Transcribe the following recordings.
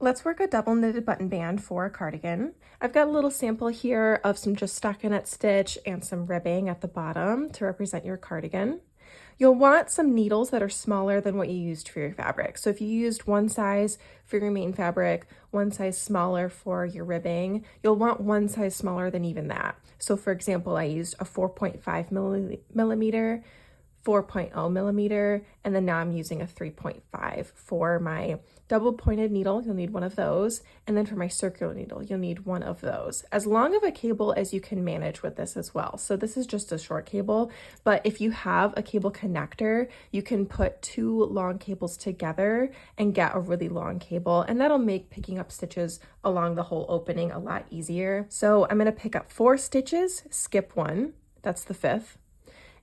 Let's work a double knitted button band for a cardigan. I've got a little sample here of some just stockinette stitch and some ribbing at the bottom to represent your cardigan. You'll want some needles that are smaller than what you used for your fabric. So if you used one size for your main fabric, one size smaller for your ribbing, you'll want one size smaller than even that. So for example, I used a 4.5 millimeter, 4.0 millimeter, and then now I'm using a 3.5 for my double pointed needle. You'll need one of those, and then for my circular needle you'll need one of those. As long of a cable as you can manage with this as well. So this is just a short cable, but if you have a cable connector, you can put two long cables together and get a really long cable, and that'll make picking up stitches along the whole opening a lot easier. So I'm going to pick up 4 stitches, skip 1, that's the 5th,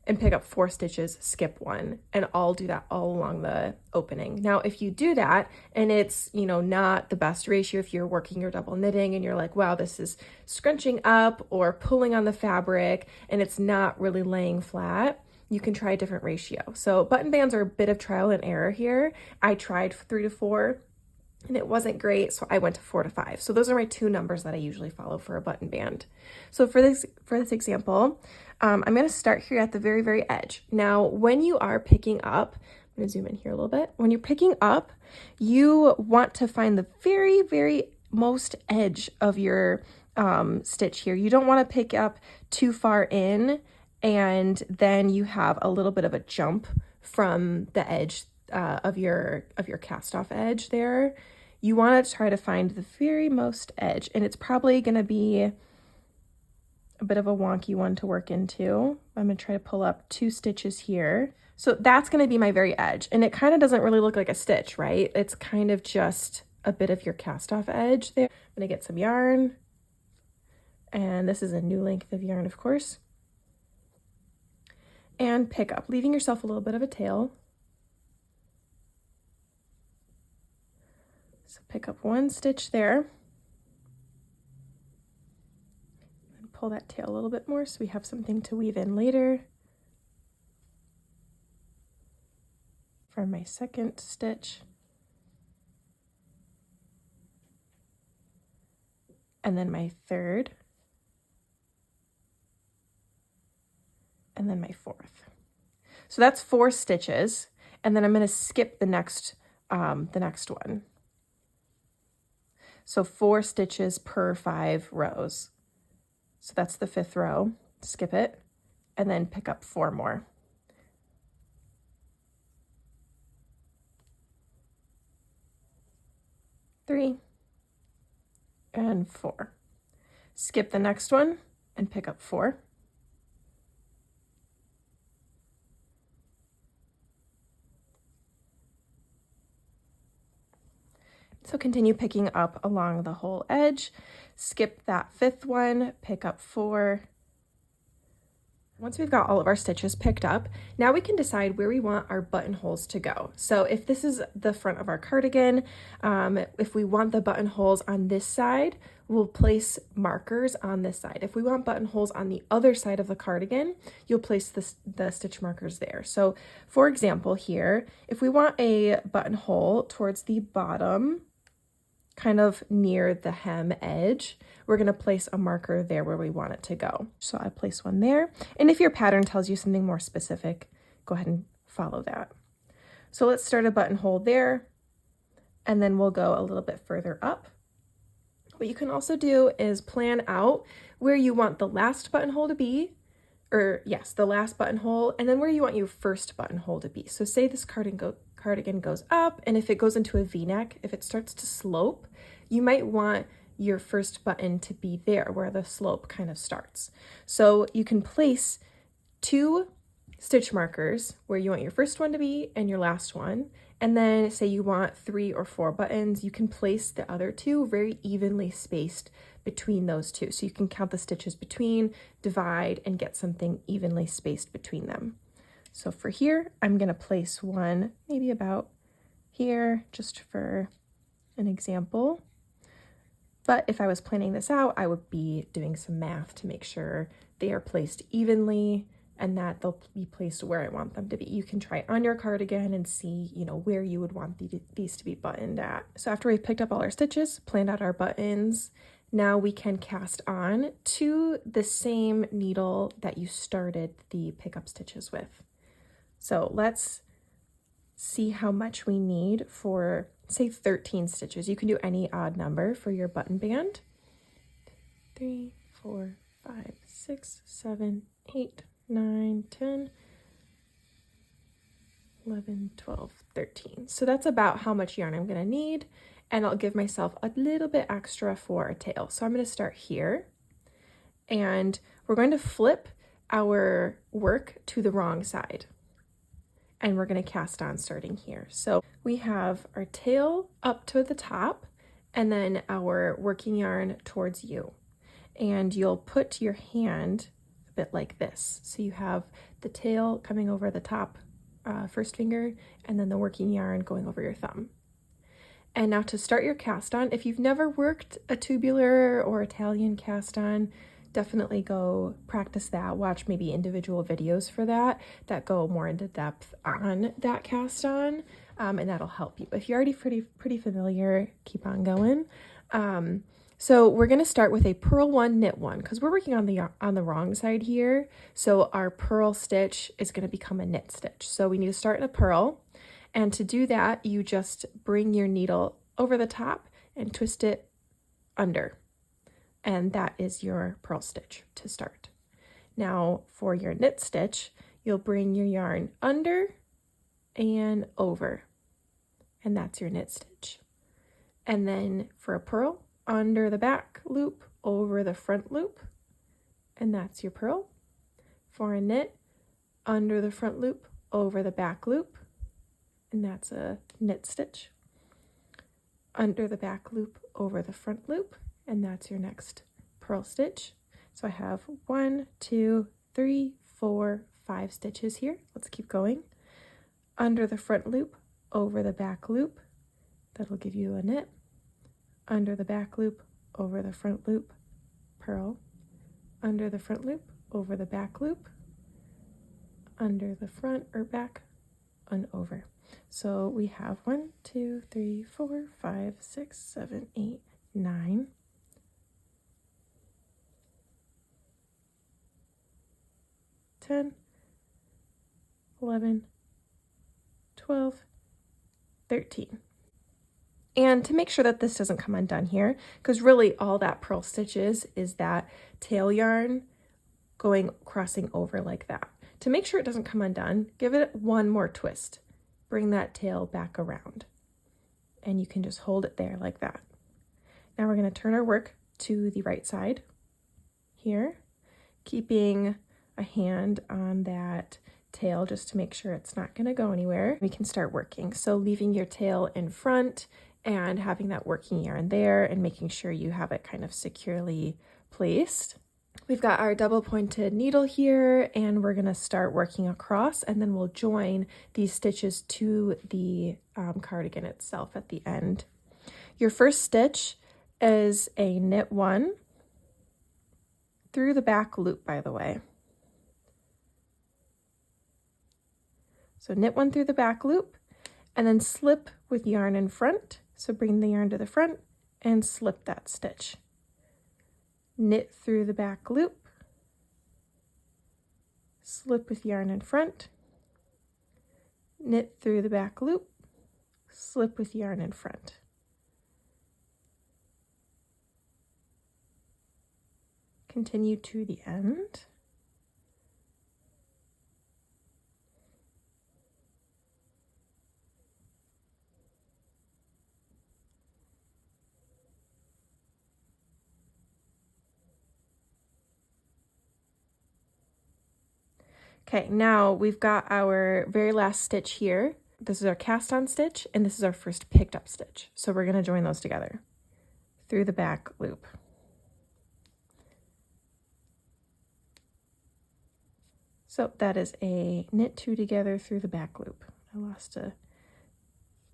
and pick up 4 stitches, skip 1, and I'll do that all along the opening. Now, if you do that and it's, not the best ratio, if you're working your double knitting and you're like, wow, this is scrunching up or pulling on the fabric and it's not really laying flat, you can try a different ratio. So button bands are a bit of trial and error here. I tried 3 to 4 and it wasn't great, so I went to 4 to 5. So those are my 2 numbers that I usually follow for a button band. So for this example, I'm going to start here at the very, very edge. Now, when you are picking up, I'm going to zoom in here a little bit. When you're picking up, you want to find the very, very most edge of your stitch here. You don't want to pick up too far in, and then you have a little bit of a jump from the edge of your cast off edge there. You want to try to find the very most edge, and it's probably going to be a bit of a wonky one to work into. I'm going to try to pull up 2 stitches here. So that's going to be my very edge, and it kind of doesn't really look like a stitch, right? It's kind of just a bit of your cast off edge there. I'm going to get some yarn, and this is a new length of yarn, of course, and pick up, leaving yourself a little bit of a tail. So pick up 1 stitch there, and pull that tail a little bit more so we have something to weave in later. For my 2nd stitch, and then my 3rd, and then my 4th. So that's 4 stitches, and then I'm going to skip the next one. So 4 stitches per 5 rows. So that's the 5th row, skip it, and then pick up 4 more. Three and 4. Skip the next one and pick up 4. So continue picking up along the whole edge, skip that 5th one, pick up 4. Once we've got all of our stitches picked up, now we can decide where we want our buttonholes to go. So if this is the front of our cardigan, if we want the buttonholes on this side, we'll place markers on this side. If we want buttonholes on the other side of the cardigan, you'll place the stitch markers there. So for example here, if we want a buttonhole towards the bottom, kind of near the hem edge, we're going to place a marker there where we want it to go. So I place one there. And if your pattern tells you something more specific, go ahead and follow that. So let's start a buttonhole there, and then we'll go a little bit further up. What you can also do is plan out where you want the last buttonhole to be, the last buttonhole, and then where you want your first buttonhole to be. So say this cardigan goes up, and if it goes into a V-neck, if it starts to slope, you might want your first button to be there where the slope kind of starts. So you can place 2 stitch markers where you want your first one to be and your last one, and then say you want 3 or 4 buttons, you can place the other 2 very evenly spaced between those 2. So you can count the stitches between, divide, and get something evenly spaced between them. So for here, I'm going to place one maybe about here, just for an example. But if I was planning this out, I would be doing some math to make sure they are placed evenly and that they'll be placed where I want them to be. You can try on your cardigan and see, you know, where you would want these to be buttoned at. So after we've picked up all our stitches, planned out our buttons, now we can cast on to the same needle that you started the pickup stitches with. So let's see how much we need for, say, 13 stitches. You can do any odd number for your button band. 3, 4, 5, 6, 7, 8, 9, 10, 11, 12, 13. So that's about how much yarn I'm gonna need, and I'll give myself a little bit extra for a tail. So I'm gonna start here, and we're going to flip our work to the wrong side, and we're gonna cast on starting here. So we have our tail up to the top, and then our working yarn towards you. And you'll put your hand a bit like this. So you have the tail coming over the top first finger, and then the working yarn going over your thumb. And now to start your cast on, if you've never worked a tubular or Italian cast on, definitely go practice that. Watch maybe individual videos for that go more into depth on that cast on, and that'll help you. If you're already pretty familiar, keep on going. So we're going to start with a purl 1, knit 1, because we're working on the wrong side here. So our purl stitch is going to become a knit stitch. So we need to start in a purl, and to do that, you just bring your needle over the top and twist it under, and that is your purl stitch to start. Now for your knit stitch, you'll bring your yarn under and over, and that's your knit stitch. And then for a purl, under the back loop, over the front loop, and that's your purl. For a knit, under the front loop, over the back loop, and that's a knit stitch. Under the back loop, over the front loop, and that's your next purl stitch. So I have 1, 2, 3, 4, 5 stitches here. Let's keep going. Under the front loop, over the back loop, that'll give you a knit. Under the back loop, over the front loop, purl. Under the front loop, over the back loop, under the front or back, and over. So we have 1, 2, 3, 4, 5, 6, 7, 8, 9. 10, 11, 12, 13. And to make sure that this doesn't come undone here, because really all that purl stitch is that tail yarn crossing over like that. To make sure it doesn't come undone, give it one more twist. Bring that tail back around, and you can just hold it there like that. Now we're going to turn our work to the right side here, keeping a hand on that tail just to make sure it's not going to go anywhere. We can start working. So leaving your tail in front and having that working yarn there and making sure you have it kind of securely placed. We've got our double pointed needle here, and we're going to start working across, and then we'll join these stitches to the cardigan itself at the end. Your first stitch is a knit 1 through the back loop, by the way. So knit 1 through the back loop, and then slip with yarn in front. So bring the yarn to the front and slip that stitch. Knit through the back loop, slip with yarn in front, knit through the back loop, slip with yarn in front. Continue to the end. Okay, now we've got our very last stitch here. This is our cast on stitch, and this is our first picked up stitch. So we're going to join those together through the back loop. So that is a knit 2 together through the back loop. I lost a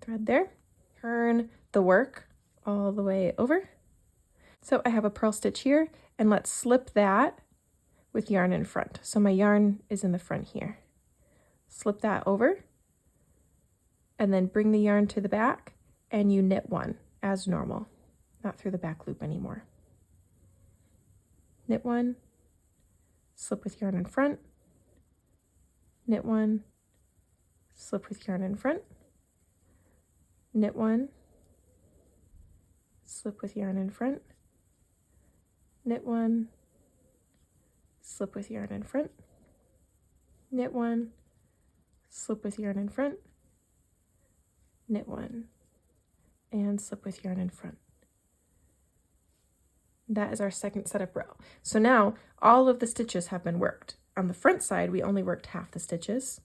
thread there. Turn the work all the way over. So I have a purl stitch here, and let's slip that with yarn in front. So my yarn is in the front here. Slip that over and then bring the yarn to the back and you knit one as normal, not through the back loop anymore. Knit one, slip with yarn in front, knit one, slip with yarn in front, knit one, slip with yarn in front, knit one, slip with yarn in front, knit one, slip with yarn in front, knit one, and slip with yarn in front. That is our second setup row. So now all of the stitches have been worked. On the front side, we only worked half the stitches,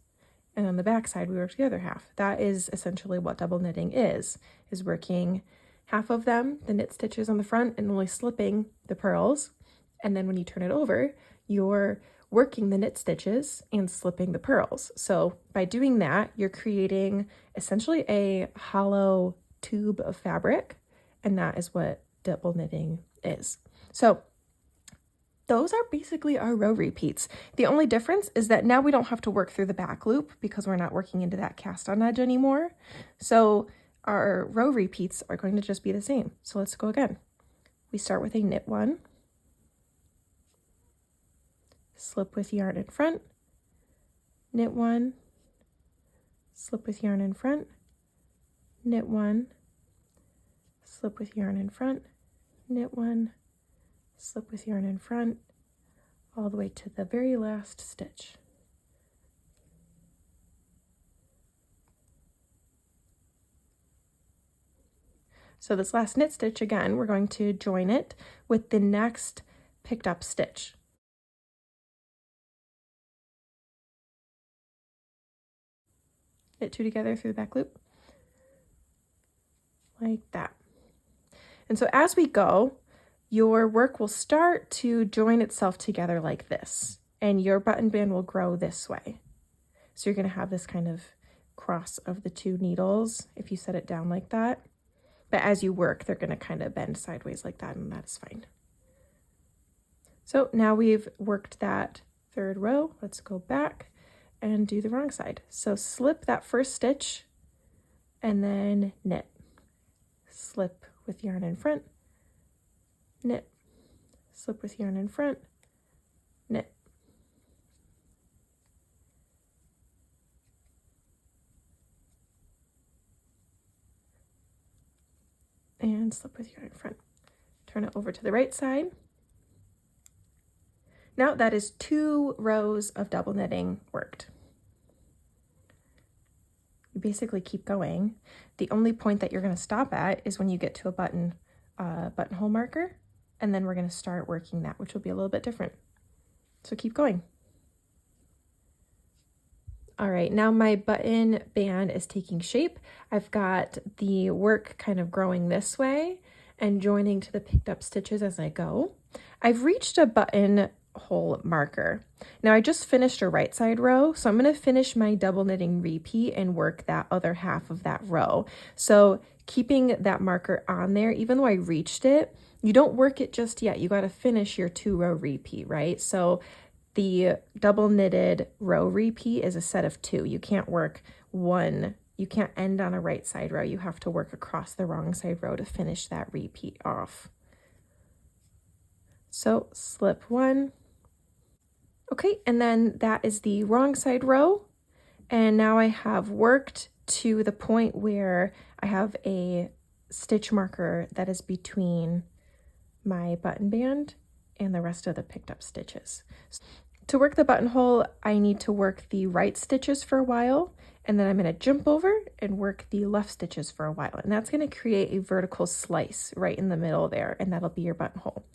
and on the back side, we worked the other half. That is essentially what double knitting is working half of them, the knit stitches on the front, and only slipping the purls. And then when you turn it over, you're working the knit stitches and slipping the purls. So by doing that, you're creating essentially a hollow tube of fabric, and that is what double knitting is. So those are basically our row repeats. The only difference is that now we don't have to work through the back loop because we're not working into that cast on edge anymore. So our row repeats are going to just be the same. So let's go again. We start with a knit one, slip with yarn in front, knit one, slip with yarn in front, knit one, slip with yarn in front, knit one, slip with yarn in front, all the way to the very last stitch. So this last knit stitch, again, we're going to join it with the next picked up stitch. Knit two together through the back loop, like that. And so as we go, your work will start to join itself together like this, and your button band will grow this way. So you're going to have this kind of cross of the two needles if you set it down like that. But as you work, they're going to kind of bend sideways like that, and that's fine. So now we've worked that third row. Let's go back and do the wrong side. So slip that first stitch and then knit. Slip with yarn in front, knit, slip with yarn in front, knit. And slip with yarn in front. Turn it over to the right side. Now that is 2 rows of double knitting worked. You basically keep going. The only point that you're going to stop at is when you get to a buttonhole marker, and then we're going to start working that, which will be a little bit different. So keep going. All right, now my button band is taking shape. I've got the work kind of growing this way and joining to the picked up stitches as I go. I've reached a buttonhole marker. Now I just finished a right side row, so I'm going to finish my double knitting repeat and work that other half of that row. So keeping that marker on there, even though I reached it, you don't work it just yet. You got to finish your 2-row repeat, right? So the double knitted row repeat is a set of 2. You can't work one, you can't end on a right side row. You have to work across the wrong side row to finish that repeat off. So slip 1. Okay, and then that is the wrong side row. And now I have worked to the point where I have a stitch marker that is between my button band and the rest of the picked up stitches. To work the buttonhole, I need to work the right stitches for a while, and then I'm going to jump over and work the left stitches for a while. And that's going to create a vertical slice right in the middle there, and that'll be your buttonhole.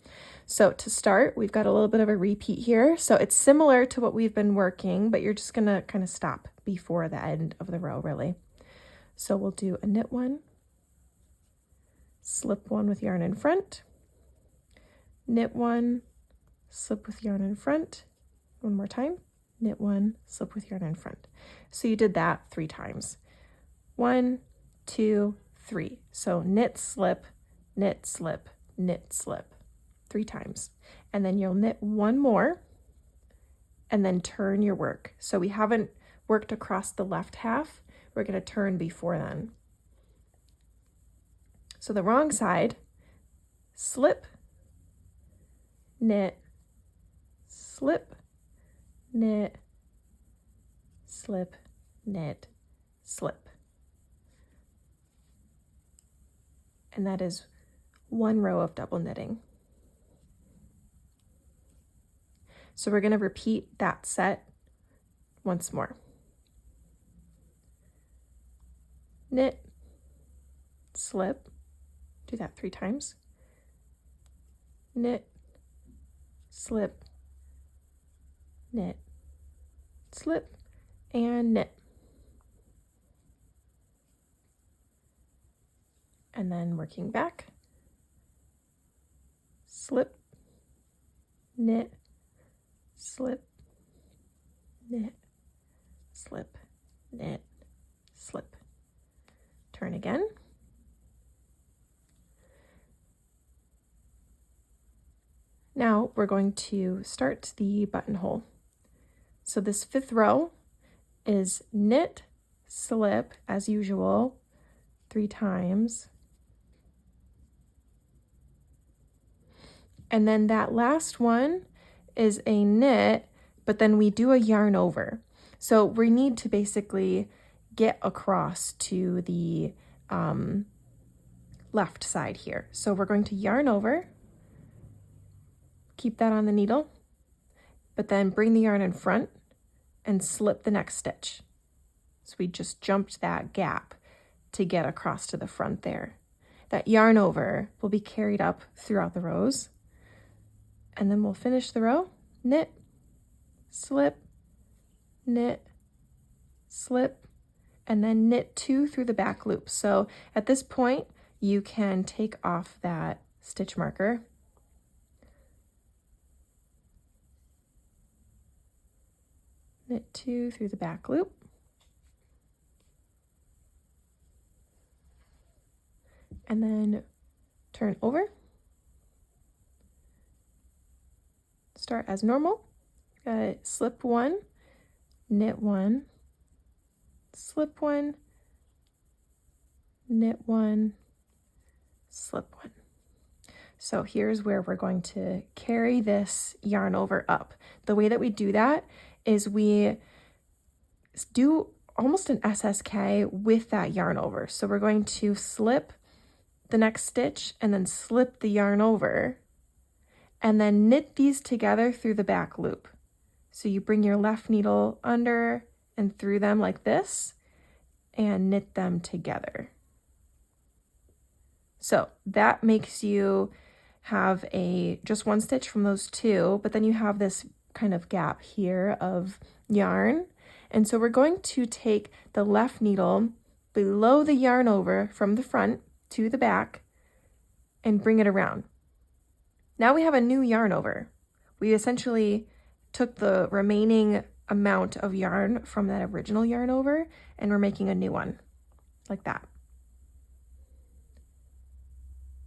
So to start, we've got a little bit of a repeat here. So it's similar to what we've been working, but you're just going to kind of stop before the end of the row, really. So we'll do a knit 1, slip 1 with yarn in front, knit 1, slip with yarn in front, one more time, knit 1, slip with yarn in front. So you did that 3 times. 1, 2, 3. So knit, slip, knit, slip, knit, slip 3 times. And then you'll knit 1 more, and then turn your work. So we haven't worked across the left half. We're going to turn before then. So the wrong side, slip, knit, slip, knit, slip, knit, slip. And that is one row of double knitting. So we're going to repeat that set once more. Knit, slip, do that 3 times. Knit, slip, knit, slip, and knit. And then working back, slip, knit, slip, knit, slip, knit, slip. Turn again. Now we're going to start the buttonhole. So this 5th row is knit, slip as usual 3 times. And then that last one is a knit, but then we do a yarn over. So we need to basically get across to the left side here. So we're going to yarn over, keep that on the needle, but then bring the yarn in front and slip the next stitch. So we just jumped that gap to get across to the front there. That yarn over will be carried up throughout the rows. And then we'll finish the row, knit, slip, knit, slip, and then knit 2 through the back loop. So at this point, you can take off that stitch marker. Knit 2 through the back loop. And then turn over. Start as normal. Slip 1, knit 1, slip 1, knit 1, slip 1. So here's where we're going to carry this yarn over up. The way that we do that is we do almost an SSK with that yarn over. So we're going to slip the next stitch and then slip the yarn over and then knit these together through the back loop. So you bring your left needle under and through them like this and knit them together. So that makes you have just 1 stitch from those 2, but then you have this kind of gap here of yarn. And so we're going to take the left needle below the yarn over from the front to the back and bring it around. Now we have a new yarn over. We essentially took the remaining amount of yarn from that original yarn over and we're making a new one like that.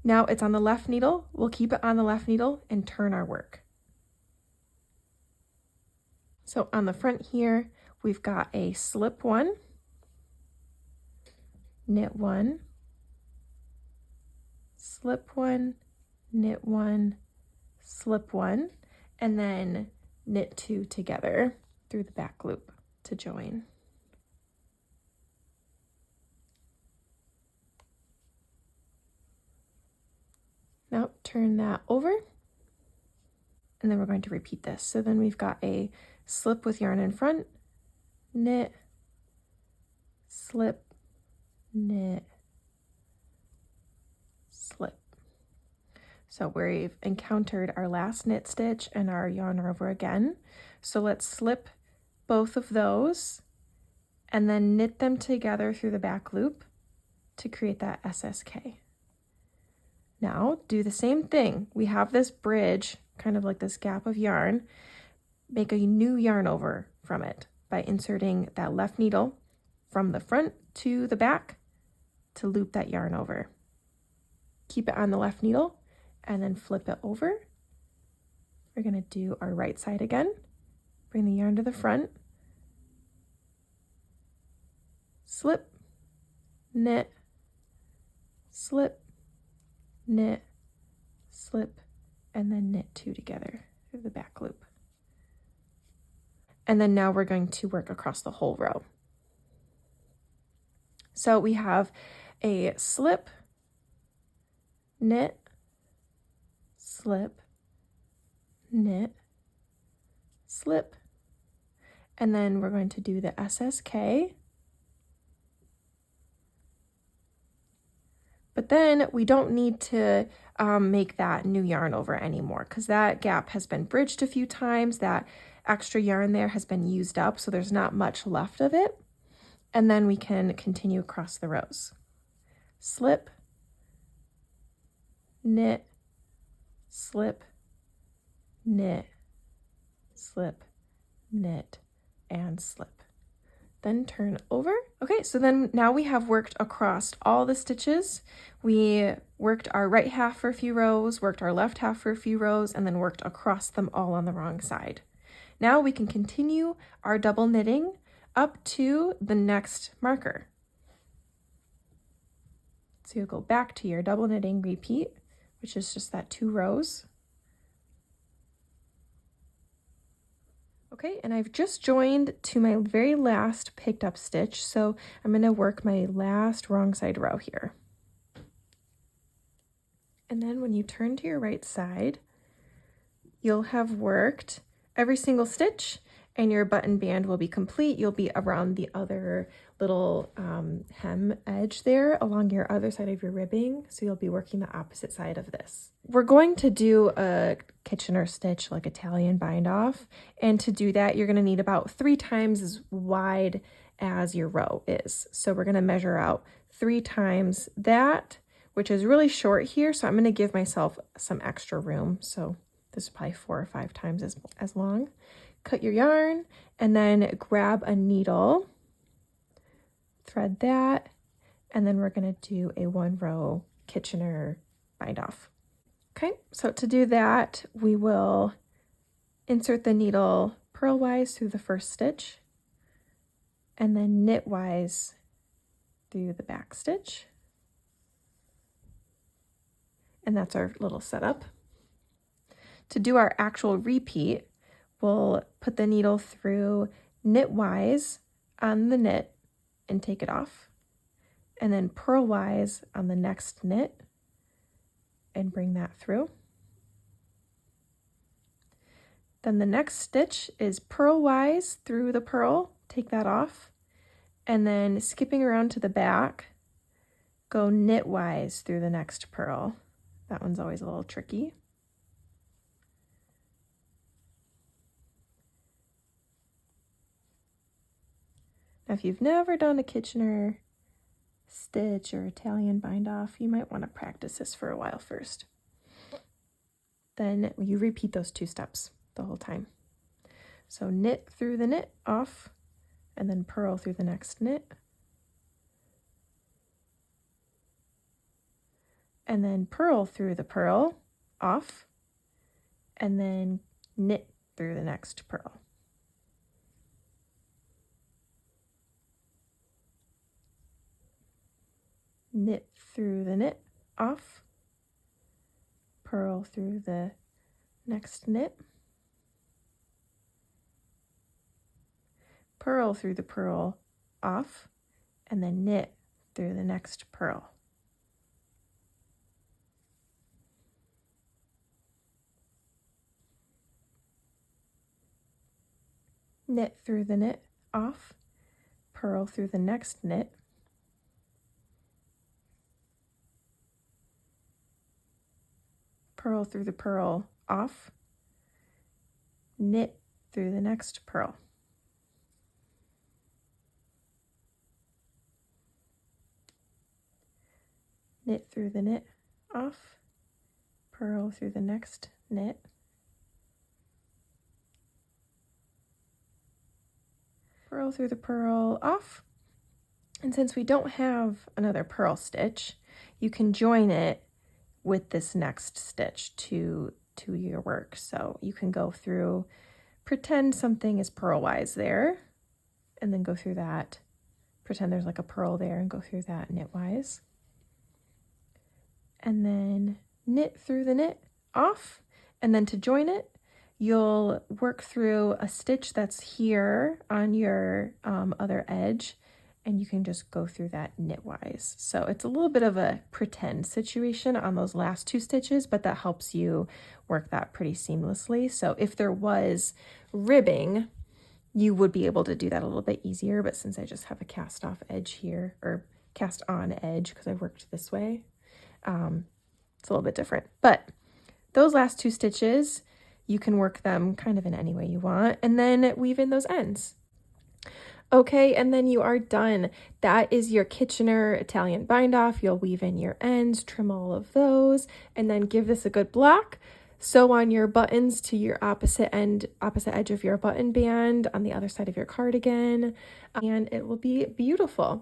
Now it's on the left needle. We'll keep it on the left needle and turn our work. So on the front here, we've got a slip 1, knit 1, slip 1, knit 1, slip 1, and then knit 2 together through the back loop to join. Now turn that over, and then we're going to repeat this. So then we've got a slip with yarn in front, knit, slip, knit, slip. So we've encountered our last knit stitch and our yarn over again. So let's slip both of those and then knit them together through the back loop to create that SSK. Now do the same thing. We have this bridge, kind of like this gap of yarn. Make a new yarn over from it by inserting that left needle from the front to the back to loop that yarn over. Keep it on the left needle and then flip it over. We're going to do our right side again. bring the yarn to the front, slip, knit, slip, knit, slip, and then knit 2 together through the back loop. And then now we're going to work across the whole row. So we have a slip, knit, slip, knit, slip, and then we're going to do the SSK. But then we don't need to make that new yarn over anymore because that gap has been bridged a few times. That extra yarn there has been used up, so there's not much left of it. And then we can continue across the rows. Slip, knit, slip, knit, slip, knit, and slip. Then turn over. Okay, so then now we have worked across all the stitches. We worked our right half for a few rows, worked our left half for a few rows, and then worked across them all on the wrong side. Now we can continue our double knitting up to the next marker. So you'll go back to your double knitting repeat, which is just that 2 rows. Okay, and I've just joined to my very last picked up stitch, so I'm going to work my last wrong side row here. And then when you turn to your right side, you'll have worked every single stitch and your button band will be complete. You'll be around the other little hem edge there along your other side of your ribbing, so you'll be working the opposite side of this. We're going to do a Kitchener stitch, like Italian bind off, and to do that you're going to need about 3 times as wide as your row is. So we're going to measure out 3 times that, which is really short here, so I'm going to give myself some extra room. So this is probably 4 or 5 times as long. Cut your yarn and then grab a needle, thread that, and then we're going to do a 1 row Kitchener bind off. Okay, so to do that, we will insert the needle purlwise through the first stitch and then knitwise through the back stitch. And that's our little setup. To do our actual repeat, we'll put the needle through knitwise on the knit and take it off, and then purlwise on the next knit and bring that through. Then the next stitch is purlwise through the purl, take that off, and then skipping around to the back, go knitwise through the next purl. That one's always a little tricky. Now, if you've never done a Kitchener stitch or Italian bind off, you might want to practice this for a while first. Then you repeat those 2 steps the whole time. So knit through the knit off, and then purl through the next knit, and then purl through the purl off, and then knit through the next purl. Knit through the knit off, purl through the next knit, purl through the purl off, and then knit through the next purl. Knit through the knit off, purl through the next knit, purl through the purl off, knit through the next purl. Knit through the knit off, purl through the next knit, purl through the purl off, and since we don't have another purl stitch, you can join it with this next stitch to your work. So you can go through pretend something is purlwise there, and then go through that. Pretend there's like a purl there and go through that knitwise. And then knit through the knit off, and then to join it, you'll work through a stitch that's here on your other edge, and you can just go through that knitwise. So it's a little bit of a pretend situation on those last 2 stitches, but that helps you work that pretty seamlessly. So if there was ribbing, you would be able to do that a little bit easier, but since I just have a cast off edge here, or cast on edge because I worked this way, it's a little bit different. But those last 2 stitches, you can work them kind of in any way you want, and then weave in those ends. Okay, and then you are done. That is your Kitchener Italian bind off. You'll weave in your ends, trim all of those, and then give this a good block. Sew on your buttons to your opposite edge of your button band on the other side of your cardigan, and it will be beautiful.